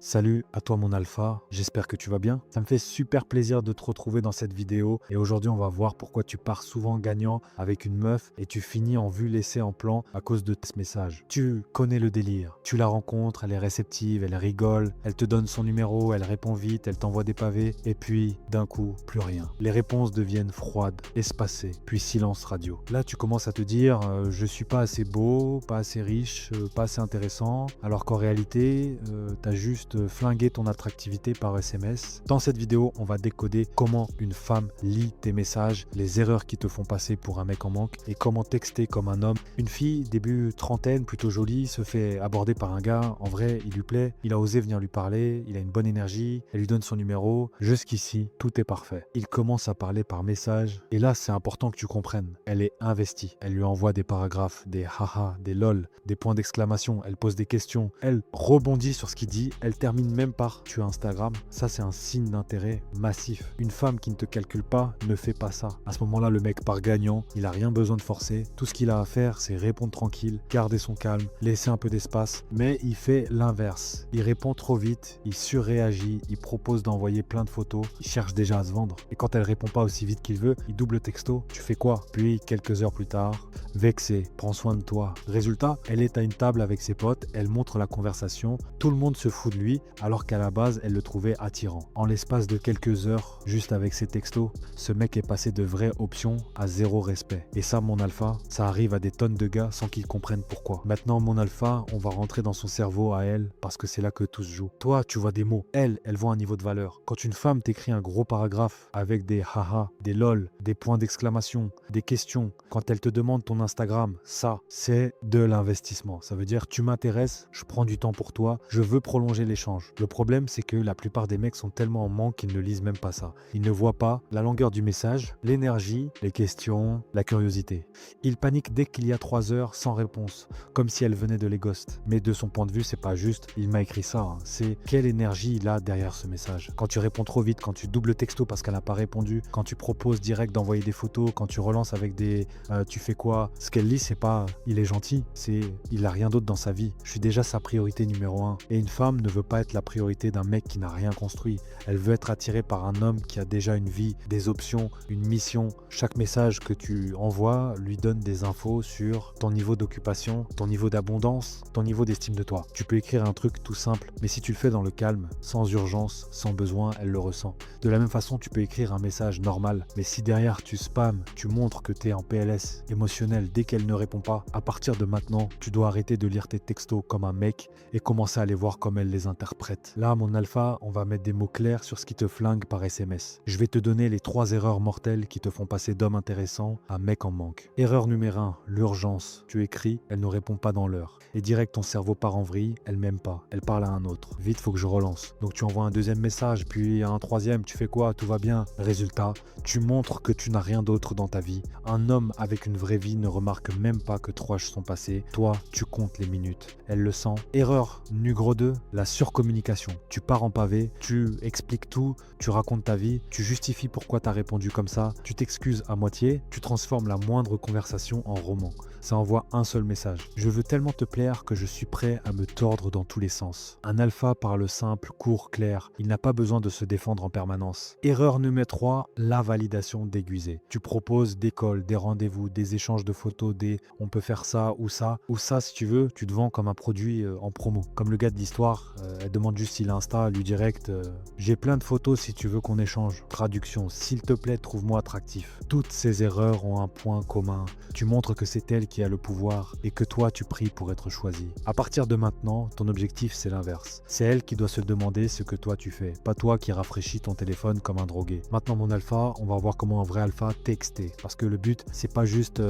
Salut à toi mon alpha, j'espère que tu vas bien. Ça me fait super plaisir de te retrouver dans cette vidéo et aujourd'hui on va voir pourquoi tu pars souvent gagnant avec une meuf et tu finis en vue laissée en plan à cause de ce message. Tu connais le délire, tu la rencontres, elle est réceptive, elle rigole, elle te donne son numéro, elle répond vite, elle t'envoie des pavés et puis d'un coup plus rien. Les réponses deviennent froides, espacées, puis silence radio. Là tu commences à te dire je suis pas assez beau, pas assez riche, pas assez intéressant, alors qu'en réalité t'as juste flinguer ton attractivité par SMS. Dans cette vidéo, on va décoder comment une femme lit tes messages, les erreurs qui te font passer pour un mec en manque et comment texter comme un homme. Une fille, début trentaine, plutôt jolie, se fait aborder par un gars. En vrai, il lui plaît, il a osé venir lui parler, il a une bonne énergie, elle lui donne son numéro. Jusqu'ici, tout est parfait. Il commence à parler par message et là, c'est important que tu comprennes. Elle est investie. Elle lui envoie des paragraphes, des haha, des lol, des points d'exclamation. Elle pose des questions. Elle rebondit sur ce qu'il dit. Elle termine même par tu as Instagram. Ça, c'est un signe d'intérêt massif. Une femme qui ne te calcule pas ne fait pas ça. À ce moment-là, le mec part gagnant. Il a rien besoin de forcer. Tout ce qu'il a à faire, c'est répondre tranquille, garder son calme, laisser un peu d'espace. Mais il fait l'inverse. Il répond trop vite, il surréagit, il propose d'envoyer plein de photos, il cherche déjà à se vendre. Et quand elle répond pas aussi vite qu'il veut, il double le texto. Tu fais quoi? Puis, quelques heures plus tard, vexé, prends soin de toi. Résultat, elle est à une table avec ses potes, elle montre la conversation, tout le monde se fout de lui, alors qu'à la base, elle le trouvait attirant. En l'espace de quelques heures, juste avec ses textos, ce mec est passé de vraies options à zéro respect. Et ça, mon alpha, ça arrive à des tonnes de gars sans qu'ils comprennent pourquoi. Maintenant, mon alpha, on va rentrer dans son cerveau à elle, parce que c'est là que tout se joue. Toi, tu vois des mots. Elle voit un niveau de valeur. Quand une femme t'écrit un gros paragraphe avec des haha, des lol, des points d'exclamation, des questions, quand elle te demande ton Instagram, ça, c'est de l'investissement. Ça veut dire, tu m'intéresses, je prends du temps pour toi, je veux prolonger l'échange. Le problème, c'est que la plupart des mecs sont tellement en manque qu'ils ne lisent même pas ça. Ils ne voient pas la longueur du message, l'énergie, les questions, la curiosité. Ils paniquent dès qu'il y a 3 heures sans réponse, comme si elle venait de les ghost. Mais de son point de vue, c'est pas juste, il m'a écrit ça, hein. C'est quelle énergie il a derrière ce message. Quand tu réponds trop vite, quand tu doubles le texto parce qu'elle n'a pas répondu, quand tu proposes direct d'envoyer des photos, quand tu relances avec des tu fais quoi, ce qu'elle lit, c'est pas il est gentil, c'est il a rien d'autre dans sa vie. Je suis déjà sa priorité numéro un. Et une femme ne veut pas être la priorité d'un mec qui n'a rien construit. Elle veut être attirée par un homme qui a déjà une vie, des options, une mission. Chaque message que tu envoies lui donne des infos sur ton niveau d'occupation, ton niveau d'abondance, ton niveau d'estime de toi. Tu peux écrire un truc tout simple, mais si tu le fais dans le calme, sans urgence, sans besoin, elle le ressent. De la même façon, tu peux écrire un message normal, mais si derrière tu spams, tu montres que tu es en PLS émotionnel dès qu'elle ne répond pas, à partir de maintenant, tu dois arrêter de lire tes textos comme un mec et commencer à les voir comme elle les interprète. Là, mon alpha, on va mettre des mots clairs sur ce qui te flingue par SMS. Je vais te donner les 3 erreurs mortelles qui te font passer d'homme intéressant à mec en manque. Erreur numéro 1, l'urgence. Tu écris, elle ne répond pas dans l'heure. Et direct, ton cerveau part en vrille, elle m'aime pas, elle parle à un autre. Vite, faut que je relance. Donc tu envoies un deuxième message, puis un troisième, tu fais quoi? Tout va bien. Résultat, tu montres que tu n'as rien d'autre dans ta vie. Un homme avec une vraie vie ne remarque même pas que 3 sont passés. Toi, tu comptes les minutes. Elle le sent. Erreur numéro 2, la surcommunication. Tu pars en pavé, tu expliques tout, tu racontes ta vie, tu justifies pourquoi tu as répondu comme ça, tu t'excuses à moitié, tu transformes la moindre conversation en roman. Ça envoie un seul message. Je veux tellement te plaire que je suis prêt à me tordre dans tous les sens. Un alpha parle simple, court, clair. Il n'a pas besoin de se défendre en permanence. Erreur numéro 3, la validation déguisée. Tu proposes des calls, des rendez-vous, des échanges de photos, des on peut faire ça ou ça si tu veux, tu te vends comme un produit en promo. Comme le gars de l'histoire, elle demande juste s'il a Insta, lui direct j'ai plein de photos si tu veux qu'on échange. Traduction, s'il te plaît, trouve-moi attractif. Toutes ces erreurs ont un point commun. Tu montres que c'est elle qui a le pouvoir et que toi tu pries pour être choisi. À partir de maintenant, ton objectif c'est l'inverse. C'est elle qui doit se demander ce que toi tu fais, pas toi qui rafraîchis ton téléphone comme un drogué. Maintenant mon alpha, on va voir comment un vrai alpha texter. Parce que le but c'est pas juste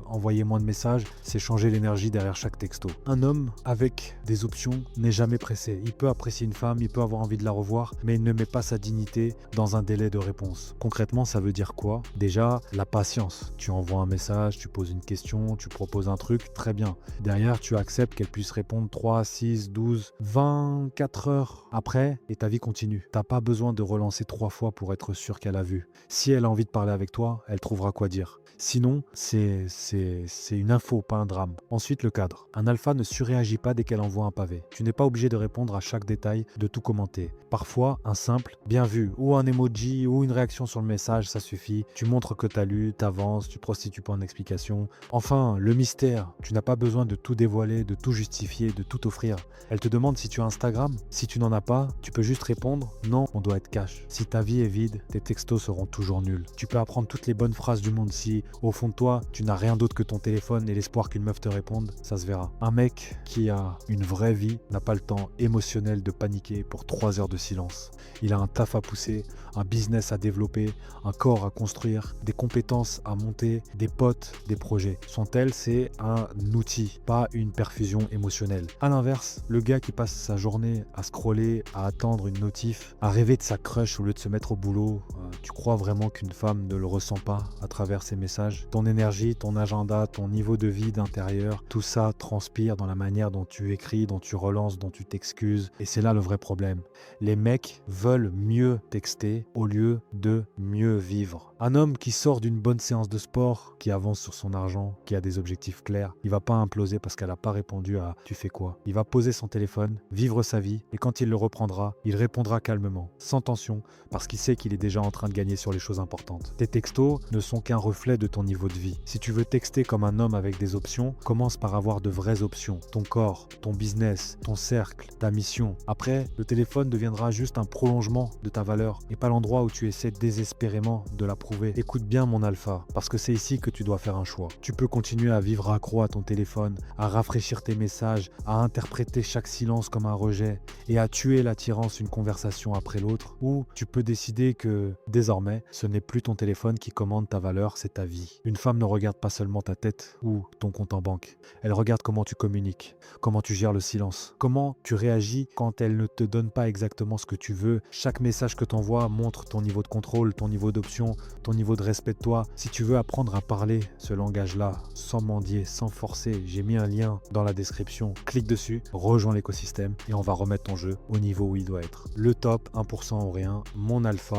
envoyer moins de messages, c'est changer l'énergie derrière chaque texto. Un homme avec des options n'est jamais pressé. Il peut apprécier une femme, il peut avoir envie de la revoir, mais il ne met pas sa dignité dans un délai de réponse. Concrètement, ça veut dire quoi? Déjà, la patience. Tu envoies un message, tu poses une question, tu proposes un truc, très bien. Derrière, tu acceptes qu'elle puisse répondre 3, 6, 12, 24 heures après et ta vie continue. T'as pas besoin de relancer 3 fois pour être sûr qu'elle a vu. Si elle a envie de parler avec toi, elle trouvera quoi dire. Sinon, c'est une info, pas un drame. Ensuite, le cadre. Un alpha ne surréagit pas dès qu'elle envoie un pavé. Tu n'es pas obligé de répondre à chaque détail, de tout commenter. Parfois, un simple bien vu ou un emoji ou une réaction sur le message, ça suffit. Tu montres que tu as lu, tu avances, tu prostitues pas en explication. Enfin, le mystère, tu n'as pas besoin de tout dévoiler, de tout justifier, de tout offrir. Elle te demande si tu as Instagram. Si tu n'en as pas, tu peux juste répondre non, on doit être cash. Si ta vie est vide, tes textos seront toujours nuls. Tu peux apprendre toutes les bonnes phrases du monde si, au fond de toi, tu n'as rien d'autre que ton téléphone et l'espoir qu'une meuf te réponde, ça se verra. Un mec qui a une vraie vie n'a pas le temps émotionnel de paniquer pour 3 heures de silence. Il a un taf à pousser, un business à développer, un corps à construire, des compétences à monter, des potes, des projets. Son tel, c'est un outil, pas une perfusion émotionnelle. A l'inverse, le gars qui passe sa journée à scroller, à attendre une notif, à rêver de sa crush au lieu de se mettre au boulot, tu crois vraiment qu'une femme ne le ressent pas à travers ses messages? Ton énergie, ton agenda, ton niveau de vie d'intérieur, tout ça transpire dans la manière dont tu écris, dont tu relances, dont tu t'excuses. Et c'est là le vrai problème. Les mecs veulent mieux texter au lieu de mieux vivre. Un homme qui sort d'une bonne séance de sport, qui avance sur son argent, qui a des objectifs clairs, il va pas imploser parce qu'elle n'a pas répondu à « tu fais quoi ?» Il va poser son téléphone, vivre sa vie, et quand il le reprendra, il répondra calmement, sans tension, parce qu'il sait qu'il est déjà en train de gagner sur les choses importantes. Tes textos ne sont qu'un reflet de ton niveau de vie. Si tu veux texter comme un homme avec des options, commence par avoir de vraies options. Ton corps, ton business, ton cercle, ta mission. Après, le téléphone deviendra juste un prolongement de ta valeur et pas l'endroit où tu essaies désespérément de la prouver. Écoute bien mon alpha, parce que c'est ici que tu dois faire un choix. Tu peux continuer à vivre accro à ton téléphone, à rafraîchir tes messages, à interpréter chaque silence comme un rejet et à tuer l'attirance une conversation après l'autre, ou tu peux décider que désormais, ce n'est plus ton téléphone qui commande ta valeur, c'est ta vie. Une femme ne regarde pas seulement ta tête ou ton compte en banque. Elle regarde comment tu communiques, comment tu gères le silence, comment tu réagis quand elle ne te donne pas exactement ce que tu veux. Chaque message que tu envoies montre ton niveau de contrôle, ton niveau d'option, ton niveau de respect de toi. Si tu veux apprendre à parler ce langage-là, sans mendier, sans forcer, j'ai mis un lien dans la description. Clique dessus, rejoins l'écosystème et on va remettre ton jeu au niveau où il doit être. Le top, 1% ou rien, mon alpha.